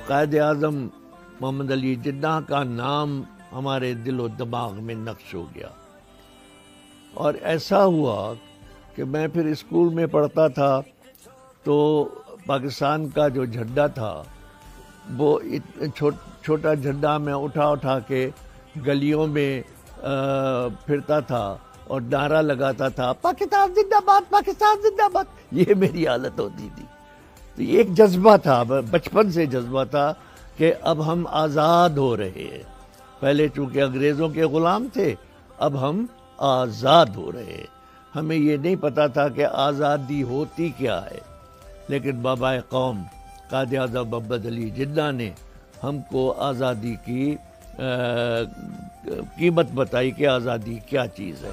कायद आज़म मोहम्मद अली जिन्ना का नाम हमारे दिलो दिमाग में नक्श हो गया। और ऐसा हुआ कि मैं फिर स्कूल में पढ़ता था तो पाकिस्तान का जो झंडा था वो छोटा झंडा मैं उठा उठा के गलियों में फिरता था और नारा लगाता था, पाकिस्तान जिंदाबाद, पाकिस्तान जिंदाबाद। ये मेरी हालत होती थी। तो एक जज्बा था, बचपन से जज्बा था कि अब हम आज़ाद हो रहे हैं। पहले चूंकि अंग्रेज़ों के ग़ुलाम थे, अब हम आज़ाद हो रहे हैं। हमें ये नहीं पता था कि आज़ादी होती क्या है, लेकिन बाबा कौम कायद आज़म मोहम्मद अली जिन्ना ने हमको आज़ादी की कीमत बताई कि आज़ादी क्या चीज़ है।